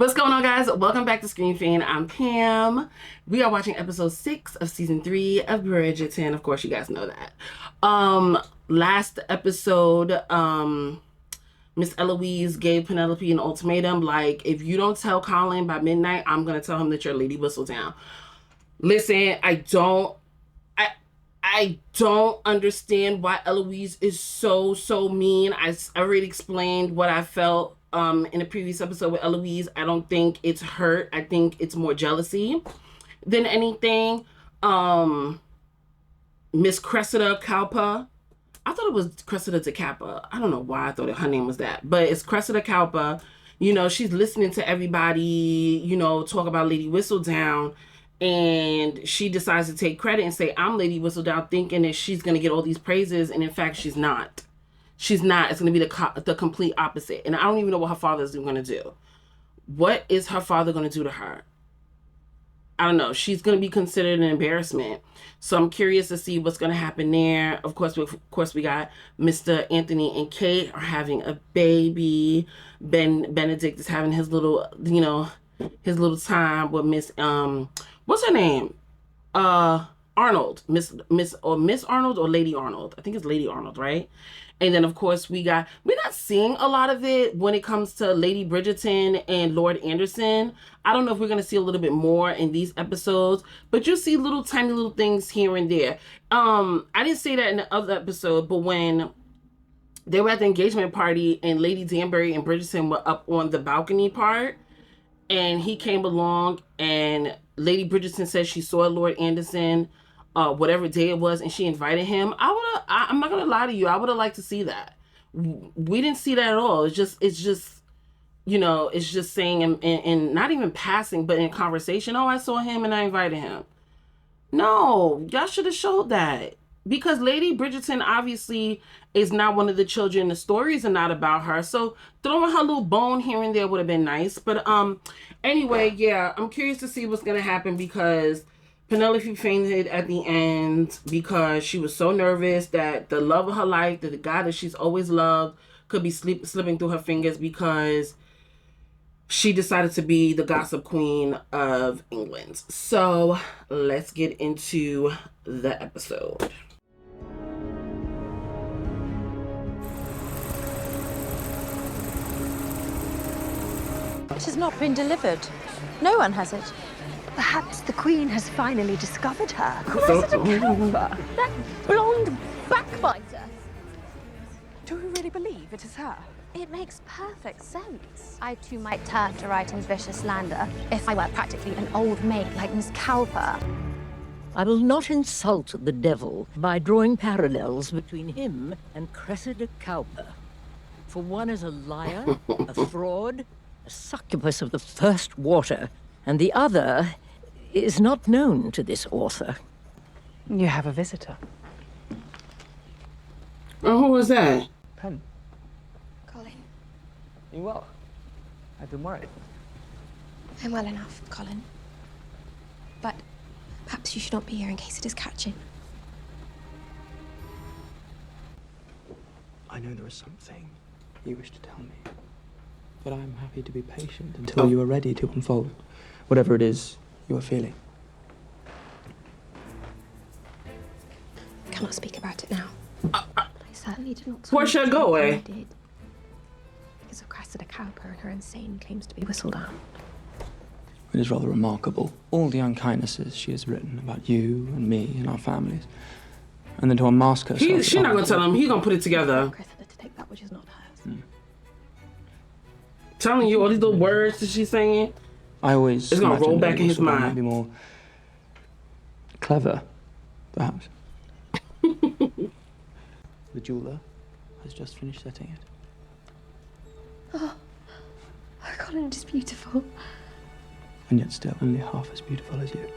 What's going on, guys? Welcome back to Screen Fiend. I'm Pam. We are watching episode 6 of season 3 of Bridgerton. Of course, you guys know that. Last episode, Miss Eloise gave Penelope an ultimatum. Like, if you don't tell Colin by midnight, I'm gonna tell him that you're Lady Whistledown. Listen, I don't understand why Eloise is so mean. I already explained what I felt in a previous episode with Eloise. I don't think it's hurt. I think it's more jealousy than anything. Miss Cressida Kalpa. I thought it was Cressida de Kappa. I don't know why I thought her name was that. But it's Cressida Kalpa. You know, she's listening to everybody, you know, talk about Lady Whistledown. And she decides to take credit and say, I'm Lady Whistledown, thinking that she's going to get all these praises. And in fact, she's not. She's not. It's going to be the complete opposite. And I don't even know what her father is going to do. What is her father going to do to her? I don't know. She's going to be considered an embarrassment. So I'm curious to see what's going to happen there. Of course, we got Mr. Anthony and Kate are having a baby. Benedict is having his little, you know, his little time with Miss, what's her name? Arnold. Miss Arnold or Lady Arnold. I think it's Lady Arnold, right? And then, of course, we're not seeing a lot of it when it comes to Lady Bridgerton and Lord Anderson. I don't know if we're going to see a little bit more in these episodes, but you see tiny little things here and there. I didn't say that in the other episode, but when they were at the engagement party and Lady Danbury and Bridgerton were up on the balcony part, and he came along and Lady Bridgerton said she saw Lord Anderson whatever day it was, and she invited him. I'm not gonna lie to you, I would have liked to see that. We didn't see that at all. It's just you know, it's just saying in not even passing, but in conversation, oh, I saw him and I invited him. No, y'all should have showed that, because Lady Bridgerton obviously is not one of the children. The stories are not about her, so throwing her little bone here and there would have been nice. But anyway, yeah, I'm curious to see what's gonna happen, because Penelope fainted at the end because she was so nervous that the love of her life, that the guy that she's always loved, could be slipping through her fingers, because she decided to be the gossip queen of England. So let's get into the episode. It has not been delivered. No one has it. Perhaps the Queen has finally discovered her. Cressida Kalpa, that blonde backbiter. Do you really believe it is her? It makes perfect sense. I too might turn to writing vicious slander if I were practically an old maid like Miss Kalpa. I will not insult the devil by drawing parallels between him and Cressida Kalpa. For one is a liar, a fraud, a succubus of the first water, and the other is not known to this author. You have a visitor. Oh, who was that? Pen, Colin, are you well? I've been worried. I'm well enough, Colin. But perhaps you should not be here in case it is catching. I know there is something you wish to tell me, but I am happy to be patient until you are ready to unfold whatever it is you are feeling. I cannot speak about it now. I certainly did not. Portia, go away. I did. Because of Cressida Kalpa and her insane claims to be Whistledown. It is rather remarkable, all the unkindnesses she has written about you and me and our families, and then to unmask herself. She's not gonna tell him. He's gonna put it together. Cressida to take that which is not hers. Telling you all these little words that she's saying. I always It's gonna roll imagined back Lady in his Whistledown mind. might be more clever, perhaps. The jeweler has just finished setting it. Oh, Colin, it is beautiful. And yet still only half as beautiful as you.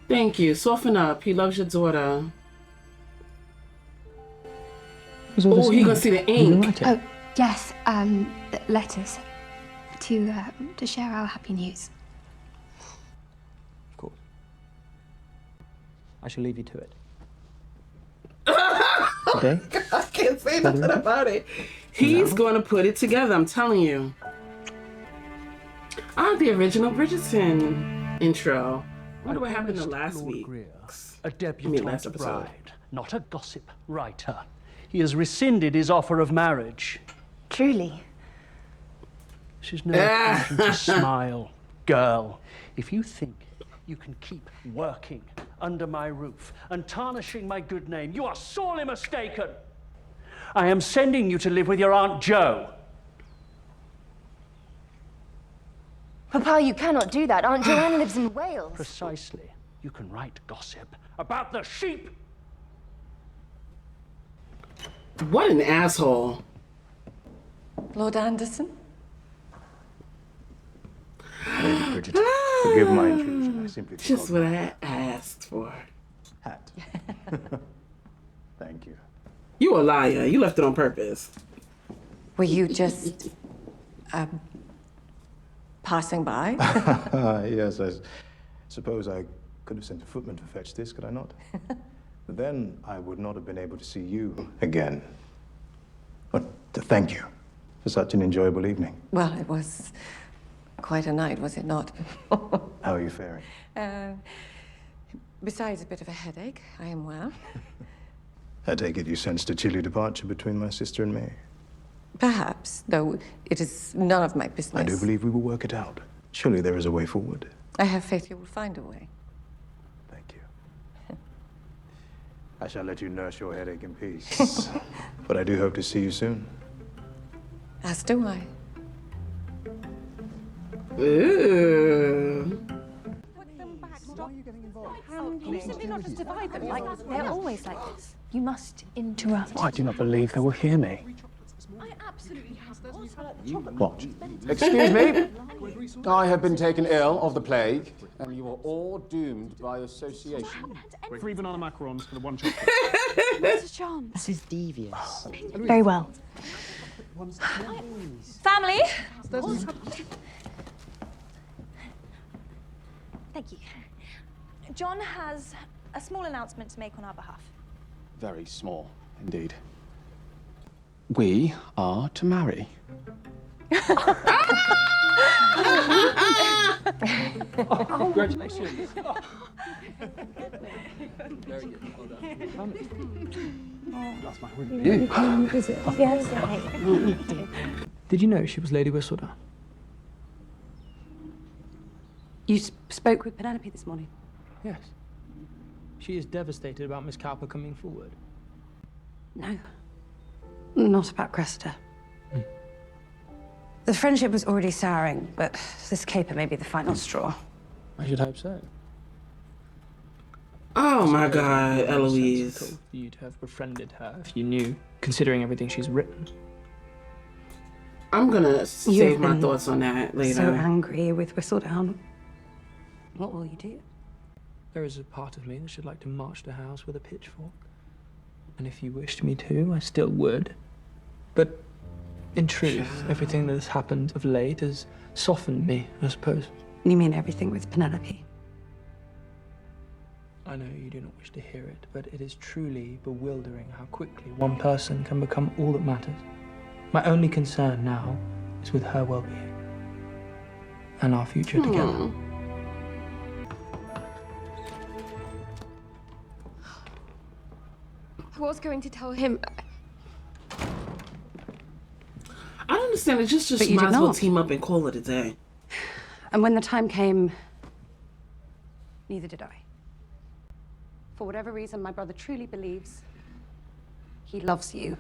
Thank you. Soften up. He loves your daughter. Oh, he gonna see the ink. Oh, yes, the letters to share our happy news. Of course. I shall leave you to it. Today? I can't say nothing about it. He's going to put it together, I'm telling you. The original Bridgerton intro. I wonder what happened to last week. A debutante last episode. bride, not a gossip writer. He has rescinded his offer of marriage. Truly. She's no occasion to smile. Girl, if you think you can keep working under my roof and tarnishing my good name, you are sorely mistaken. I am sending you to live with your Aunt Jo. Papa, you cannot do that. Aunt Joanna lives in Wales. Precisely. You can write gossip about the sheep. What an asshole. Lord Anderson? Lady Bridgerton, forgive my intrusion. I simply Just forgot what I asked for. hat. Thank you. You a liar. You left it on purpose. Were you just, passing by? Yes, I suppose I could have sent a footman to fetch this, could I not? But then I would not have been able to see you again. But thank you for such an enjoyable evening. Well, it was quite a night, was it not? How are you faring? Besides a bit of a headache, I am well. I take it you sensed a chilly departure between my sister and me. Perhaps, though it is none of my business. I do believe we will work it out. Surely there is a way forward. I have faith you will find a way. Thank you. I shall let you nurse your headache in peace. But I do hope to see you soon. As do I. Ooh. You simply not just divide them like they're always like this. You must interrupt. I do not believe they will hear me. What? Excuse me. I have been taken ill of the plague, and you are all doomed by association. Three banana macarons for the one chocolate. Mr. Charms. This is devious. Very well. Family. Thank you. John has a small announcement to make on our behalf. Very small, indeed. We are to marry. Congratulations. Very good. Yes. Did you know she was Lady Whistledown? You spoke with Penelope this morning? Yes. She is devastated about Miss Cowper coming forward. No. Not about Cressida. The friendship was already souring, but this caper may be the final straw. I should hope so. Oh my God, Sensible Eloise. for you to have befriended her if you knew, considering everything she's written. I'm gonna save You've my been thoughts on that later. So angry with Whistledown. What will you do? There is a part of me that should like to march the house with a pitchfork. And if you wished me to, I still would. But in truth, everything that has happened of late has softened me, I suppose. You mean everything with Penelope? I know you do not wish to hear it, but it is truly bewildering how quickly one person can become all that matters. My only concern now is with her well-being and our future together. I was going to tell him. I don't understand. It just But you might did as well not. team up and call it a day. And when the time came, neither did I. For whatever reason, my brother truly believes he loves you.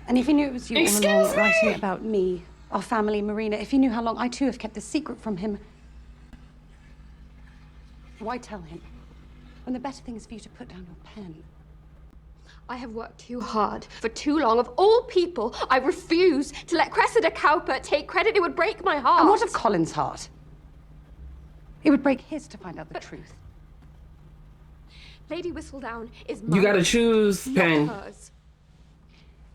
And if he knew it was you all along writing about me, our family, Marina, if he knew how long I too have kept this secret from him, why tell him? When the better thing is for you to put down your pen. I have worked too hard for too long. Of all people, I refuse to let Cressida Cowper take credit. It would break my heart. And what of Colin's heart? It would break his to find out the truth. Lady Whistledown is mine. You gotta choose, not Pen. hers.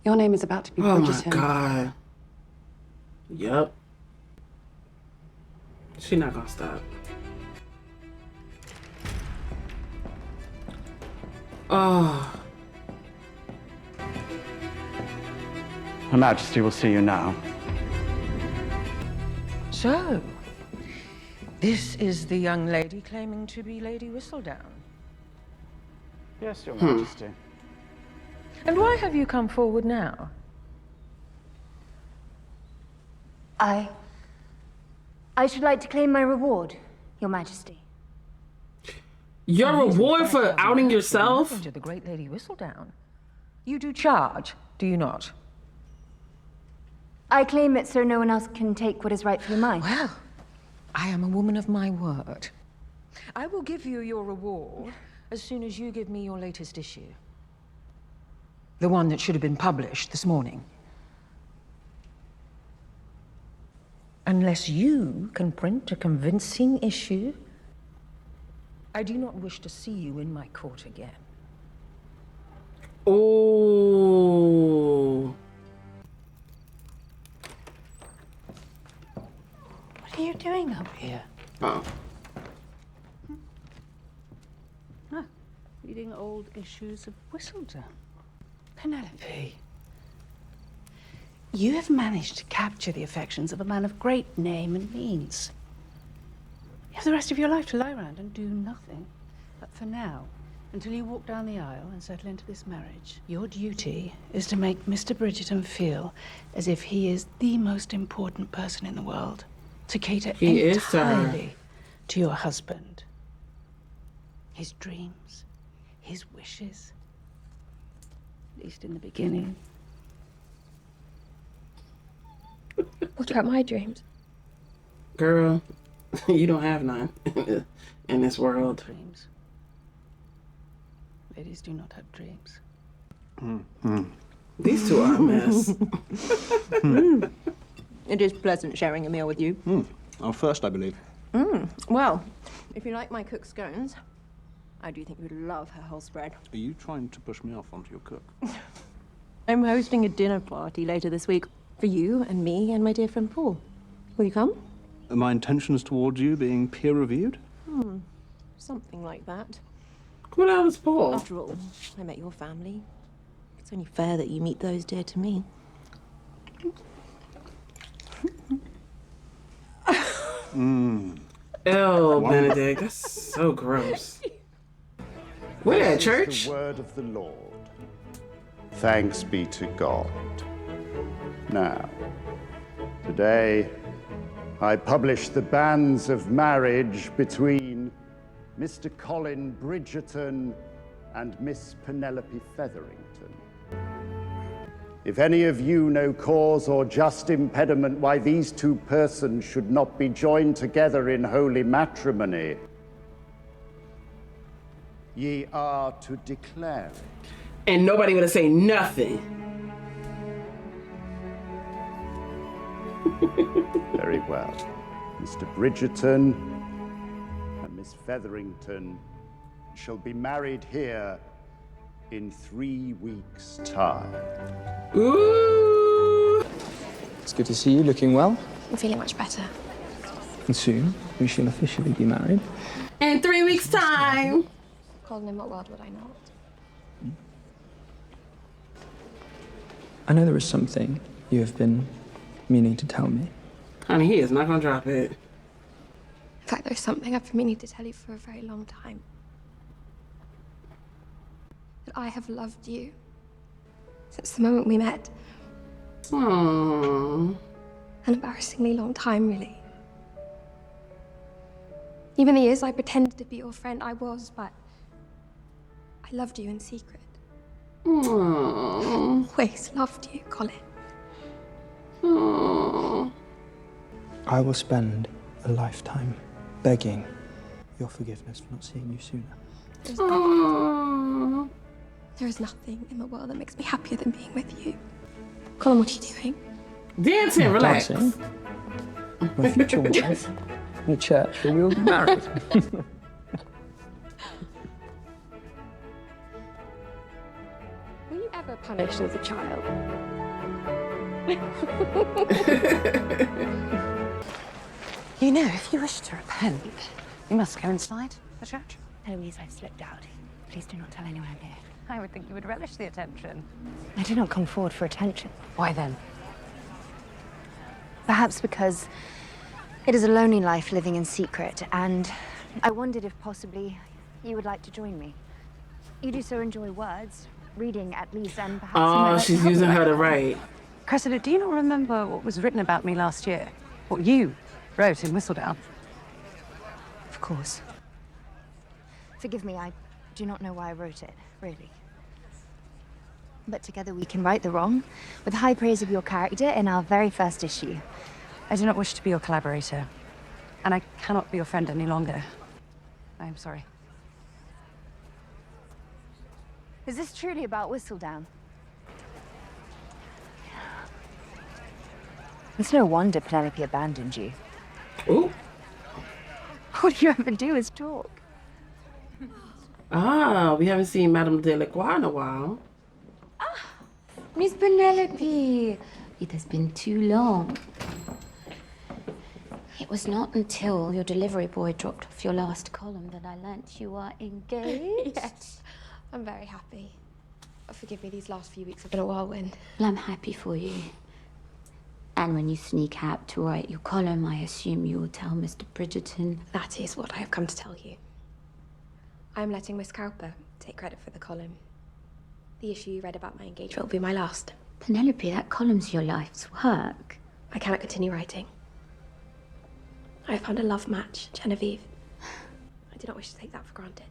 Your name is about to be Oh my Bridgerton. God. Yep. She not gonna stop. Oh. Her Majesty will see you now. So, this is the young lady claiming to be Lady Whistledown. Yes, Your Majesty. And why have you come forward now? I should like to claim my reward, Your Majesty. Your reward for outing yourself? To the great Lady Whistledown. You do charge, do you not? I claim it so no one else can take what is rightfully mine. Well, I am a woman of my word. I will give you your reward as soon as you give me your latest issue. The one that should have been published this morning. Unless you can print a convincing issue, I do not wish to see you in my court again. Oh. What are you doing up here? Oh. Reading old issues of Whistledown. Penelope, you have managed to capture the affections of a man of great name and means. You have the rest of your life to lie around and do nothing. But for now, until you walk down the aisle and settle into this marriage, your duty is to make Mr. Bridgerton feel as if he is the most important person in the world, to cater entirely to your husband. His dreams, his wishes, at least in the beginning. What about my dreams? Girl, you don't have none in this world. Dreams. Ladies do not have dreams. These two are a mess. It is pleasant sharing a meal with you. Our first, I believe. Well, if you like my cook's scones, I do think you'd love her whole spread. Are you trying to push me off onto your cook? I'm hosting a dinner party later this week for you and me and my dear friend Paul. Will you come? Are my intentions towards you being peer-reviewed? Something like that. What else, Paul? After all, I met your family. It's only fair that you meet those dear to me. Ew, Benedict, that's so gross. We're at church. The word of the Lord. Thanks be to God. Now, today, I publish the banns of marriage between Mr. Colin Bridgerton and Miss Penelope Featherington. If any of you know cause or just impediment why these two persons should not be joined together in holy matrimony, ye are to declare it. And nobody would say nothing. Very well. Mr. Bridgerton and Miss Featherington shall be married here in 3 weeks' time. Ooh. It's good to see you, looking well. I'm feeling much better. And soon, we shall officially be married. In 3 weeks' time. Colin, in what world would I not? I know there is something you have been meaning to tell me. Honey, he is not gonna drop it. In fact, there's something I've been meaning to tell you for a very long time. That I have loved you since the moment we met. Aww. An embarrassingly long time, really. Even the years I pretended to be your friend, I was, but I loved you in secret. Aww. Always loved you, Colin. Aww. I will spend a lifetime begging your forgiveness for not seeing you sooner. Aww. There is nothing in the world that makes me happier than being with you. Colin, what are you doing? Dancing, relax. Dancing. My future wife. In a church where we will be married. Were you ever punished as a child? You know, if you wish to repent, you must go inside the church. Eloise, I've slipped out. Please do not tell anyone I'm here. I would think you would relish the attention. I do not come forward for attention. Why then? Perhaps because it is a lonely life living in secret, and I wondered if possibly you would like to join me. You do so enjoy words, reading at least, and perhaps... Oh, she's using her to write. Cressida, do you not remember what was written about me last year? What you wrote in Whistledown? Of course. Forgive me, I do not know why I wrote it, really. But together we can right the wrong, with high praise of your character in our very first issue. I do not wish to be your collaborator, and I cannot be your friend any longer. I am sorry. Is this truly about Whistledown? It's no wonder Penelope abandoned you. Ooh. All you ever do is talk. Ah, we haven't seen Madame Delacroix in a while. Miss Penelope, it has been too long. It was not until your delivery boy dropped off your last column that I learnt you are engaged. Yes, I'm very happy. Forgive me, these last few weeks have been a whirlwind. Well, I'm happy for you. And when you sneak out to write your column, I assume you will tell Mr. Bridgerton. That is what I have come to tell you. I'm letting Miss Cowper take credit for the column. The issue you read about my engagement will be my last. Penelope, that column's your life's work. I cannot continue writing. I have found a love match, Genevieve. I do not wish to take that for granted.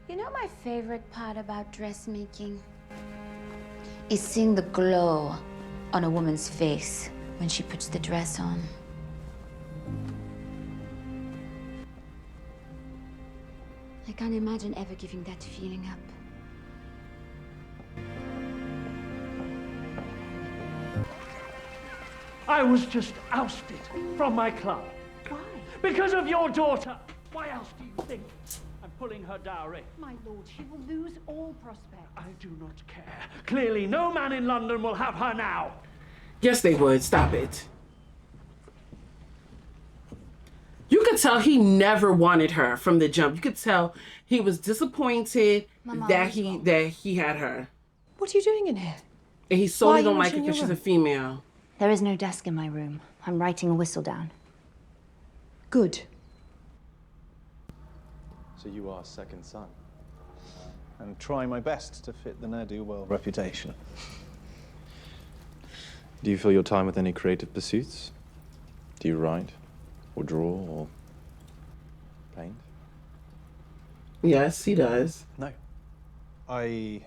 You know my favorite part about dressmaking? Is seeing the glow on a woman's face when she puts the dress on. I can't imagine ever giving that feeling up. I was just ousted from my club. Why? Because of your daughter. Why else do you think I'm pulling her dowry? My lord, she will lose all prospect. I do not care. Clearly, no man in London will have her now. Yes, they would. Stop it. You could tell he never wanted her from the jump. You could tell he was disappointed that he had her. What are you doing in here? And he solely don't like her because she's a female. There is no desk in my room. I'm writing a Whistledown. Good. So you are second son. And trying my best to fit the ne'er-do-well reputation. Do you fill your time with any creative pursuits? Do you write, or draw, or paint? Yes, he does. No. I...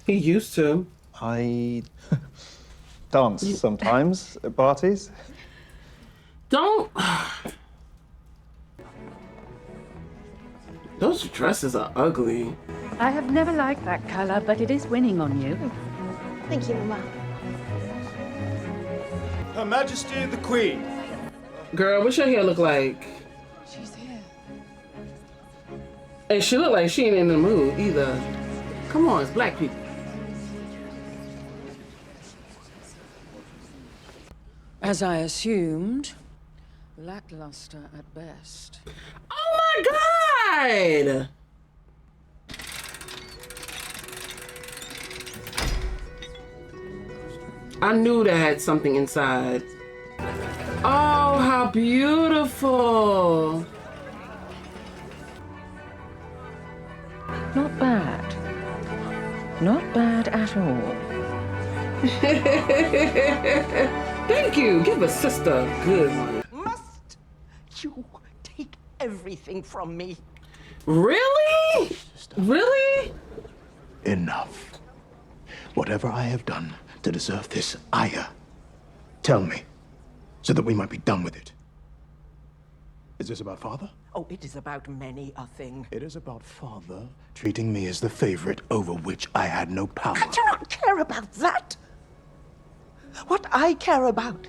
He used to. I dance sometimes at parties. Don't... Those dresses are ugly. I have never liked that color, but it is winning on you. Thank you, Mama. Her Majesty the Queen. Girl, what's your hair look like? She's here. And she look like she ain't in the mood either. Come on, it's black people. As I assumed, lackluster at best. Oh my God! I knew that had something inside. Oh, how beautiful! Not bad. Not bad at all. Thank you. Give a sister a good one. Must you take everything from me? Really? Really? Enough. Whatever I have done to deserve this ire, tell me, so that we might be done with it. Is this about father? Oh, it is about many a thing. It is about father treating me as the favorite over which I had no power. I do not care about that. What I care about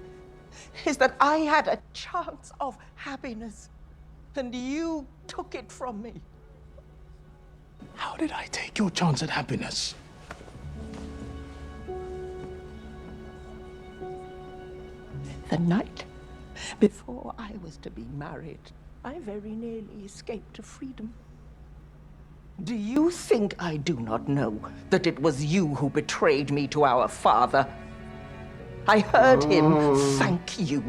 is that I had a chance of happiness, and you took it from me. How did I take your chance at happiness? The night before I was to be married, I very nearly escaped to freedom. Do you think I do not know that it was you who betrayed me to our father? I heard him thank you.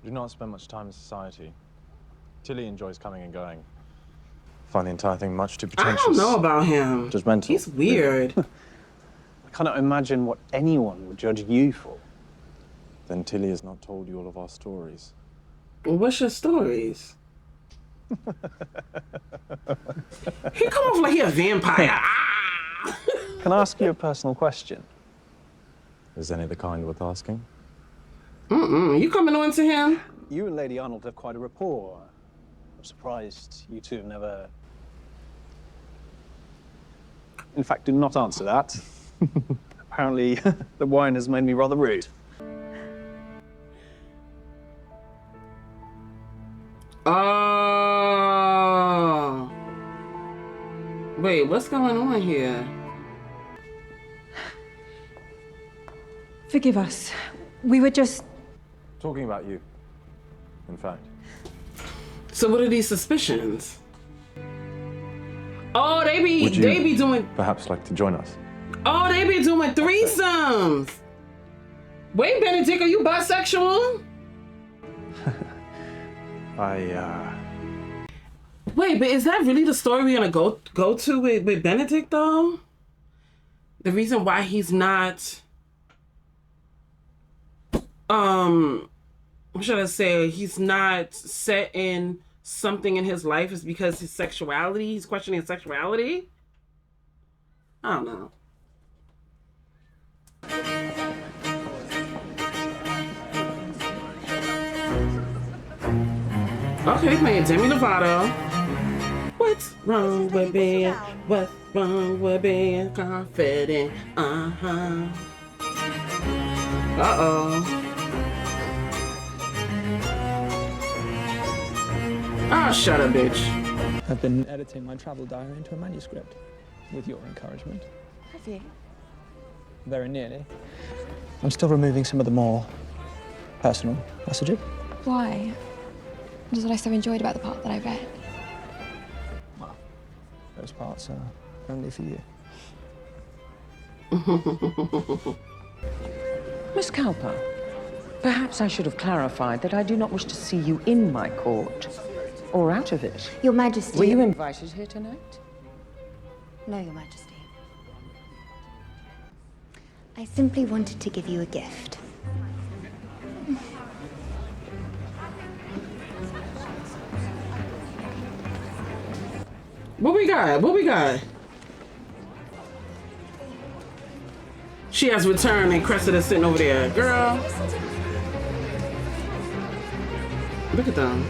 Do not spend much time in society. Tilly enjoys coming and going. Find the entire thing much too pretentious. I don't know about him. Judgmental. He's weird. I cannot imagine what anyone would judge you for. Then Tilly has not told you all of our stories. What's your stories? He come off like he a vampire. Can I ask you a personal question? Is any of the kind worth asking? You coming on to him? You and Lady Arnold have quite a rapport. I'm surprised you two have never... In fact, do not answer that. Apparently, the wine has made me rather rude. Oh. Wait, what's going on here? Forgive us. We were just... Talking about you, in fact. So what are these suspicions? Oh, they be doing... Perhaps like to join us? Oh, they be doing threesomes. Wait, Benedict, are you bisexual? Wait, but is that really the story we're gonna go to with Benedict though? The reason why he's not what should I say? He's not set in something in his life is because his sexuality, he's questioning his sexuality? I don't know. Okay, playing Demi Lovato. What's wrong with being? What's wrong with being confident? Ah, shut up, bitch. I've been editing my travel diary into a manuscript, with your encouragement. Have you? Very nearly. I'm still removing some of the more personal passages. Why? What is what I so enjoyed about the part that I read? Well, those parts are only for you. Miss Cowper, perhaps I should have clarified that I do not wish to see you in my court, or out of it. Your Majesty... Were you invited here tonight? No, Your Majesty. I simply wanted to give you a gift. What we got? What we got? She has returned and Cressida's sitting over there. Girl. Look at them.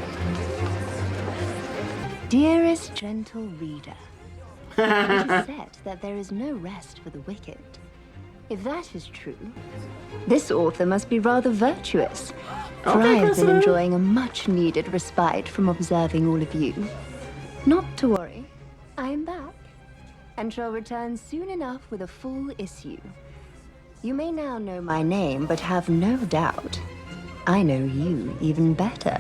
Dearest gentle reader, it is said that there is no rest for the wicked. If that is true, this author must be rather virtuous. For Okay, I have been Cressida. enjoying a much-needed respite from observing all of you. Not to worry, I am back, and shall return soon enough with a full issue. You may now know my name, but have no doubt, I know you even better.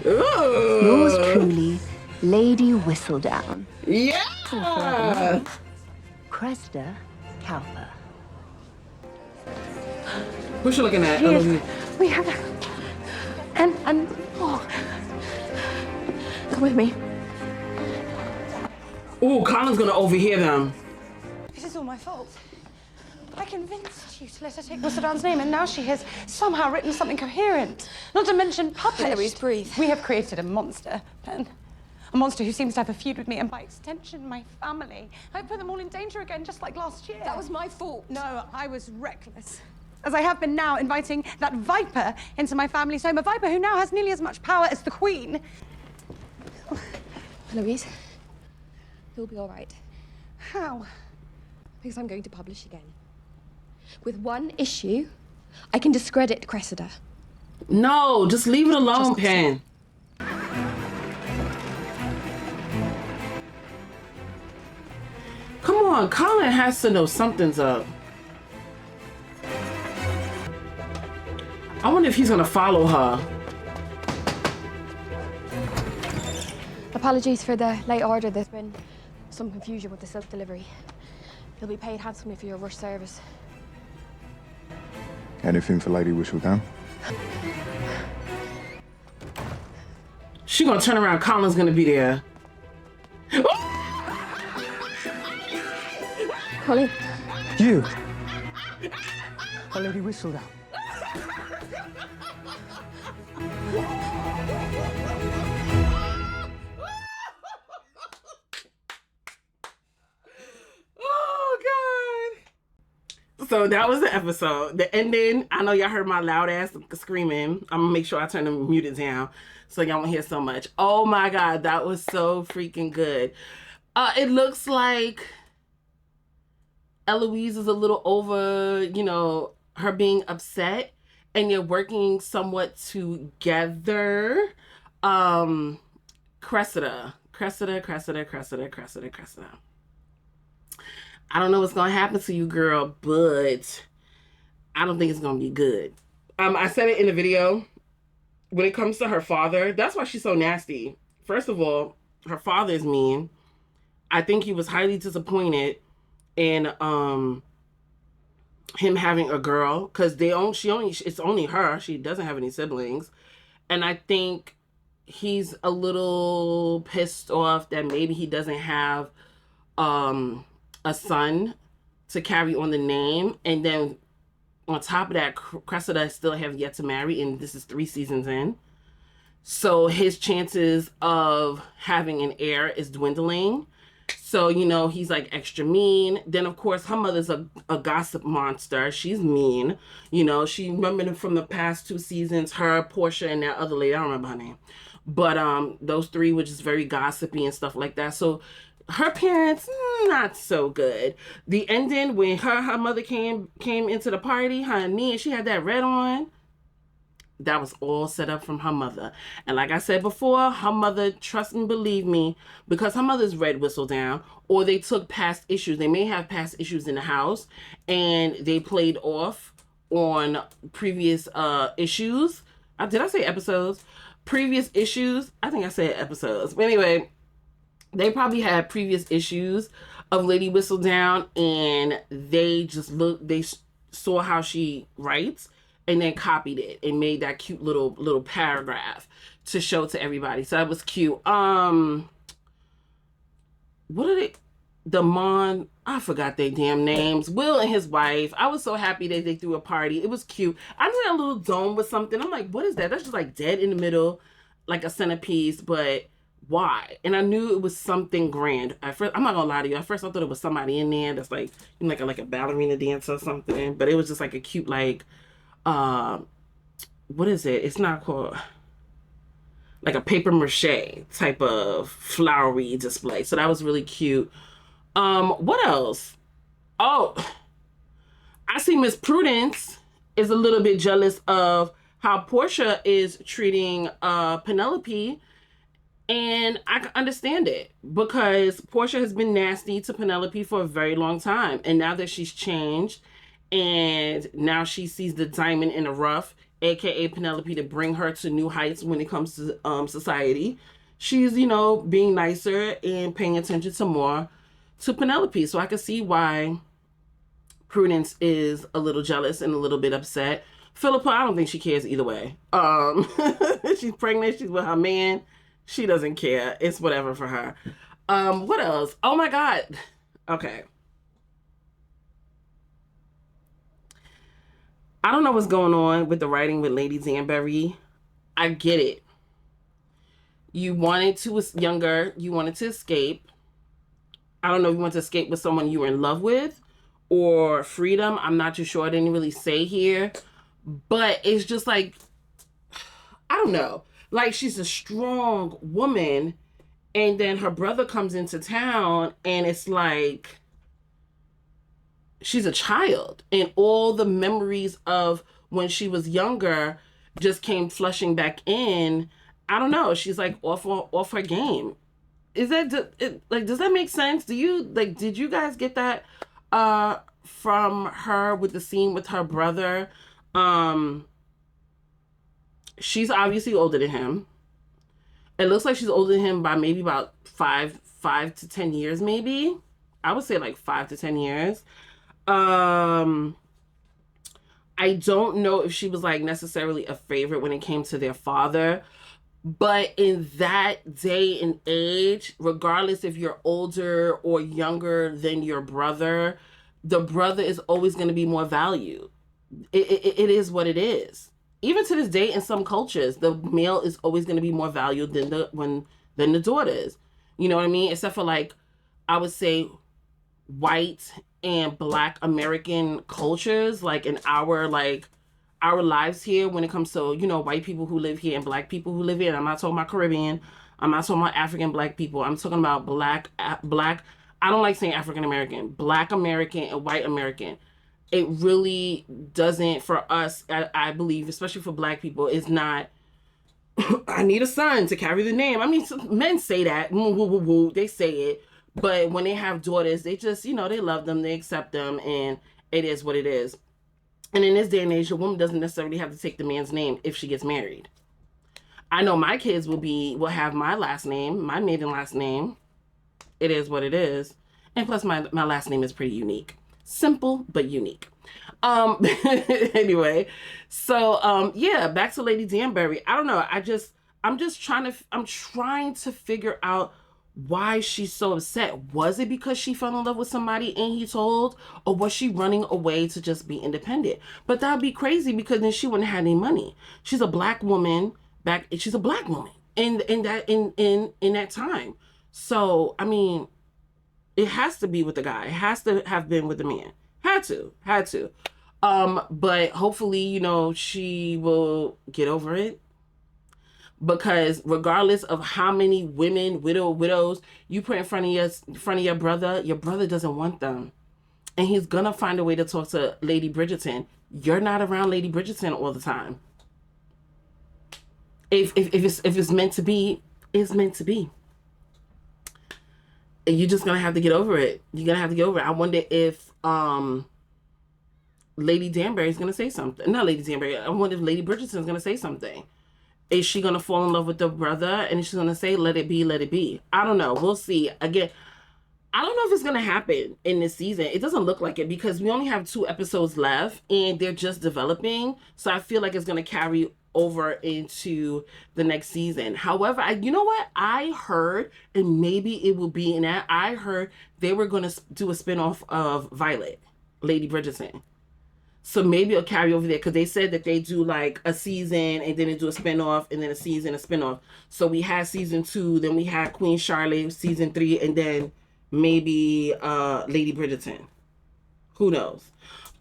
Ooh. Yours truly, Lady Whistledown. Yeah! Cressida Cowper. Who's she looking at? Yes, we have... And... Oh. Come with me. Ooh, Colin's gonna overhear them. This is all my fault. I convinced you to let her take Whistledown's name, and now she has somehow written something coherent. Not to mention published. Eloise, breathe. We have created a monster, Pen. A monster who seems to have a feud with me, and by extension, my family. I put them all in danger again, just like last year. That was my fault. No, I was reckless. As I have been now, inviting that viper into my family's home. A viper who now has nearly as much power as the Queen. Eloise, you'll be all right. How? Because I'm going to publish again. With one issue, I can discredit Cressida. No, just leave it alone, Pen. Come on, Colin has to know something's up. I wonder if he's gonna follow her. Apologies for the late order. There's been some confusion with the silk delivery. You'll be paid handsomely for your rush service. Anything for Lady Whistledown? She gonna turn around. Colin's gonna be there. Colin. You! Oh, Lady Whistledown. Oh, God. So that was the episode. The ending, I know y'all heard my loud ass screaming. I'm gonna make sure I turn the muted down so y'all won't hear so much. Oh my God, that was so freaking good. It looks like Eloise is a little over, you know, her being upset, and you're working somewhat together. Cressida. I don't know what's gonna happen to you, girl, but I don't think it's gonna be good. I said it in the video. When it comes to her father, that's why she's so nasty. First of all, her father is mean. I think he was highly disappointed in him having a girl, because it's only her. She doesn't have any siblings, and I think he's a little pissed off that maybe he doesn't have a son to carry on the name. And then on top of that, Cressida still have yet to marry, and this is 3 seasons in. So his chances of having an heir is dwindling. So, you know, he's like extra mean. Then, of course, her mother's a gossip monster. She's mean. You know, she remembered from the past 2 seasons, her, Portia, and that other lady. I don't remember her name. But those 3 were just very gossipy and stuff like that. So her parents, not so good. The ending, when her mother came into the party, honey, and she had that red on, that was all set up from her mother. And like I said before, her mother, trust and believe me, because her mother's Red Whistledown, or they took past issues. They may have past issues in the house, and they played off on previous issues. Did I say episodes? Previous issues. I think I said episodes. But anyway, they probably had previous issues of Lady Whistledown, and they saw how she writes, and then copied it and made that cute little paragraph to show to everybody. So that was cute. What are they? I forgot their damn names. Will and his wife. I was so happy that they threw a party. It was cute. I did a little dome with something. I'm like, what is that? That's just like dead in the middle, like a centerpiece, but why? And I knew it was something grand. At first, I'm not gonna lie to you. At first, I thought it was somebody in there that's like, you know, like a ballerina dancer or something. But it was just like a cute, like, what is it? It's not called, like a paper mache type of flowery display. So that was really cute. What else? Oh, I see Miss Prudence is a little bit jealous of how Portia is treating Penelope. And I can understand it, because Portia has been nasty to Penelope for a very long time. And now that she's changed, and now she sees the diamond in the rough, aka Penelope, to bring her to new heights when it comes to society, she's, you know, being nicer and paying attention to more to Penelope. So I can see why Prudence is a little jealous and a little bit upset. Philippa, I don't think she cares either way. She's pregnant, she's with her man. She doesn't care. It's whatever for her. What else? Oh my God. Okay. I don't know what's going on with the writing with Lady Danbury. I get it. You wanted to, younger, you wanted to escape. I don't know if you want to escape with someone you were in love with or freedom. I'm not too sure. I didn't really say here. But it's just like, I don't know. Like, she's a strong woman, and then her brother comes into town, and it's like she's a child, and all the memories of when she was younger just came flushing back in. I don't know. She's like off her game. Is that like, does that make sense? Did you guys get that from her with the scene with her brother? She's obviously older than him. It looks like she's older than him by maybe about 5 to 10 years, maybe. I would say like 5 to 10 years. I don't know if she was like necessarily a favorite when it came to their father, but in that day and age, regardless if you're older or younger than your brother, the brother is always going to be more valued. It is what it is. Even to this day, in some cultures, the male is always going to be more valued than the daughter is. You know what I mean? Except for like, I would say, white and Black American cultures, like in our lives here, when it comes to, you know, white people who live here and Black people who live here. And I'm not talking about Caribbean. I'm not talking about African Black people. I'm talking about black. I don't like saying African American, Black American and white American. It really doesn't, for us, I believe, especially for Black people, it's not, I need a son to carry the name. I mean, men say that, they say it, but when they have daughters, they just, you know, they love them, they accept them, and it is what it is. And in this day and age, a woman doesn't necessarily have to take the man's name if she gets married. I know my kids will have my last name, my maiden last name. It is what it is. And plus my last name is pretty unique. Simple, but unique. Anyway, so yeah, back to Lady Danbury. I don't know. I'm trying to figure out why she's so upset. Was it because she fell in love with somebody and he told, or was she running away to just be independent? But that'd be crazy, because then she wouldn't have any money. She's a Black woman she's a Black woman in that time. So, I mean, it has to be with the guy. It has to have been with the man. Had to. But hopefully, you know, she will get over it. Because regardless of how many widows you put in front of your brother doesn't want them. And he's gonna find a way to talk to Lady Bridgerton. You're not around Lady Bridgerton all the time. If it's meant to be, it's meant to be. And you're just gonna have to get over it. You're gonna have to get over it. I wonder if Lady Danbury's gonna say something. Not Lady Danbury. I wonder if Lady Bridgerton's gonna say something. Is she gonna fall in love with the brother and she's gonna say, let it be, let it be? I don't know. We'll see. Again, I don't know if it's gonna happen in this season. It doesn't look like it, because we only have 2 episodes left and they're just developing. So I feel like it's gonna carry over into the next season. However, you know what? I heard, and maybe it will be in that, I heard they were gonna do a spinoff of Violet, Lady Bridgerton. So maybe it'll carry over there, because they said that they do like a season and then they do a spinoff and then a season, a spinoff. So we had season 2, then we had Queen Charlotte season 3, and then maybe Lady Bridgerton. Who knows?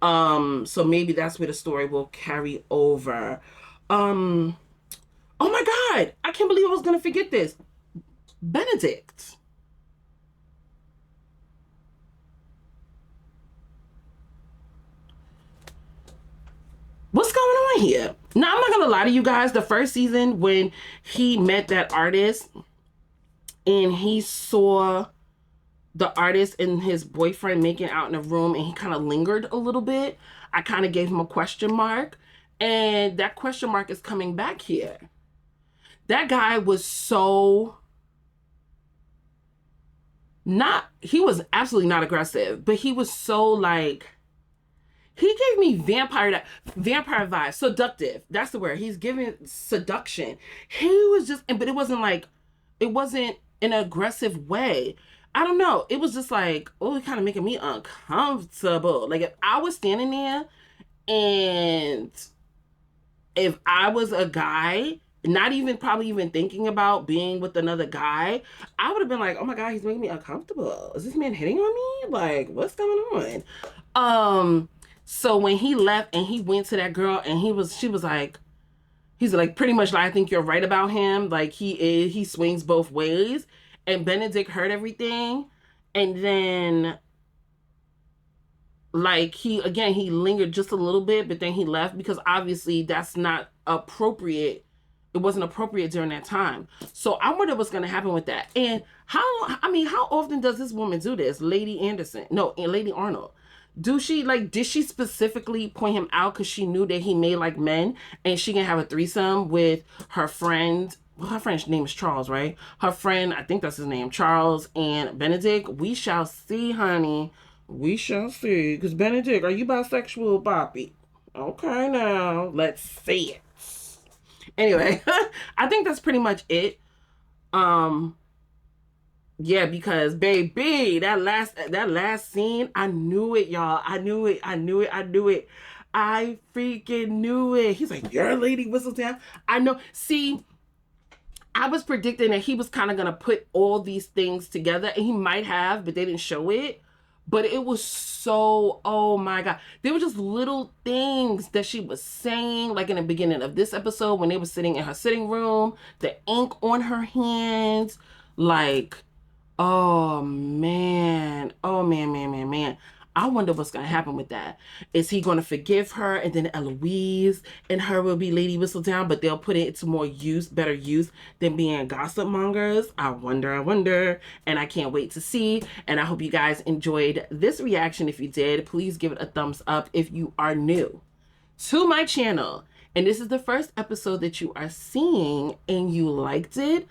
So maybe that's where the story will carry over. Oh my God! I can't believe I was gonna forget this. Benedict. What's going on here? Now, I'm not gonna lie to you guys. The first season, when he met that artist and he saw the artist and his boyfriend making out in a room and he kind of lingered a little bit, I kind of gave him a question mark. And that question mark is coming back here. That guy was so he was absolutely not aggressive, but he was so like, he gave me vampire vibes, seductive. That's the word. He's giving seduction. He was just, but it wasn't in an aggressive way. I don't know. It was just like, oh, it kind of making me uncomfortable. Like if I was standing there and if I was a guy, not even probably even thinking about being with another guy, I would have been like, oh my God, he's making me uncomfortable. Is this man hitting on me? Like, what's going on? So when he left and he went to that girl and she was like, he's like, pretty much like, I think you're right about him. Like he swings both ways. And Benedict heard everything. And then like he lingered just a little bit, but then he left because obviously that's not appropriate. It wasn't appropriate during that time. So I wonder what's going to happen with that. And how often does this woman do this? Lady Arnold. Did she specifically point him out because she knew that he made like men and she can have a threesome with her friend well, her friend's name is Charles, right? Her friend, I think that's his name, Charles and Benedict. We shall see, honey. We shall see. Because Benedict, are you bisexual, Poppy? Okay, now. Let's see it. Anyway, I think that's pretty much it. Yeah, because baby, that last scene, I knew it, y'all. I knew it. I freaking knew it. He's like, you're Lady Whistledown. I know. See, I was predicting that he was kind of going to put all these things together, and he might have, but they didn't show it. But it was so, oh my God. There were just little things that she was saying, like in the beginning of this episode when they were sitting in her sitting room, the ink on her hands, like, oh man. I wonder what's going to happen with that. Is he going to forgive her, and then Eloise and her will be Lady Whistledown, but they'll put it to more use, better use than being gossip mongers? I wonder. And I can't wait to see. And I hope you guys enjoyed this reaction. If you did, please give it a thumbs up if you are new to my channel. And this is the first episode that you are seeing and you liked it.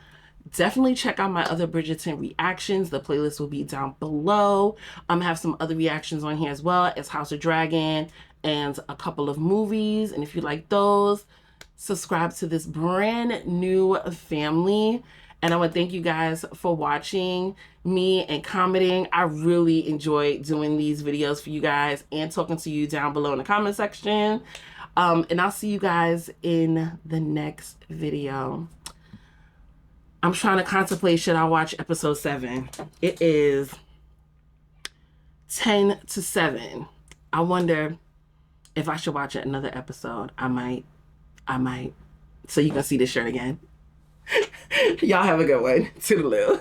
Definitely check out my other Bridgerton reactions. The playlist will be down below. I have some other reactions on here as well as House of Dragon and a couple of movies. And if you like those, subscribe to this brand new family. And I want to thank you guys for watching me and commenting. I really enjoy doing these videos for you guys and talking to you down below in the comment section. And I'll see you guys in the next video. I'm trying to contemplate, should I watch episode 7? It is 10 to 7. I wonder if I should watch another episode. I might. So you can see this shirt again. Y'all have a good one. Toodaloo.